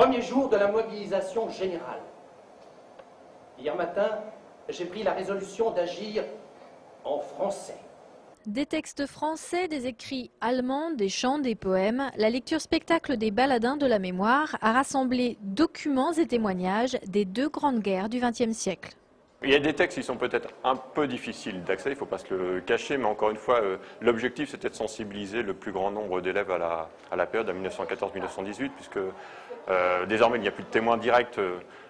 Premier jour de la mobilisation générale. Hier matin, j'ai pris la résolution d'agir en français. Des textes français, des écrits allemands, des chants, des poèmes, la lecture spectacle des baladins de la mémoire a rassemblé documents et témoignages des deux grandes guerres du XXe siècle. Il y a des textes qui sont peut-être un peu difficiles d'accès, il ne faut pas se le cacher, mais encore une fois, l'objectif c'était de sensibiliser le plus grand nombre d'élèves à la période, à 1914-1918, puisque désormais il n'y a plus de témoins directs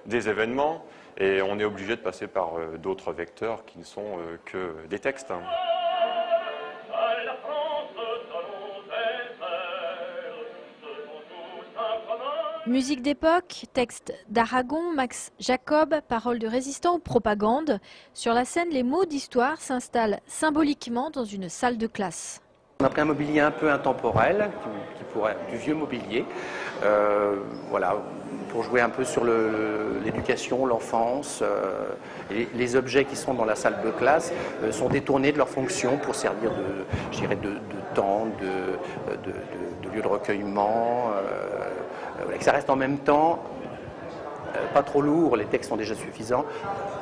des événements, et on est obligé de passer par d'autres vecteurs qui ne sont que des textes. Musique d'époque, texte d'Aragon, Max Jacob, paroles de résistants ou propagande. Sur la scène, les mots d'histoire s'installent symboliquement dans une salle de classe. On a pris un mobilier un peu intemporel, du vieux mobilier, voilà, pour jouer un peu sur l'éducation, l'enfance. Les objets qui sont dans la salle de classe sont détournés de leur fonction pour servir de temps, de lieu de recueillement. Que ça reste en même temps pas trop lourd, les textes sont déjà suffisants,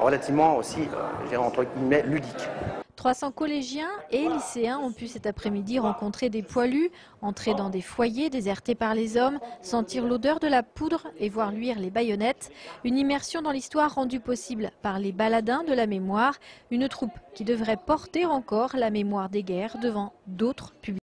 relativement aussi, je dirais entre guillemets, ludiques. 300 collégiens et lycéens ont pu cet après-midi rencontrer des poilus, entrer dans des foyers désertés par les hommes, sentir l'odeur de la poudre et voir luire les baïonnettes. Une immersion dans l'histoire rendue possible par les baladins de la mémoire, une troupe qui devrait porter encore la mémoire des guerres devant d'autres publics.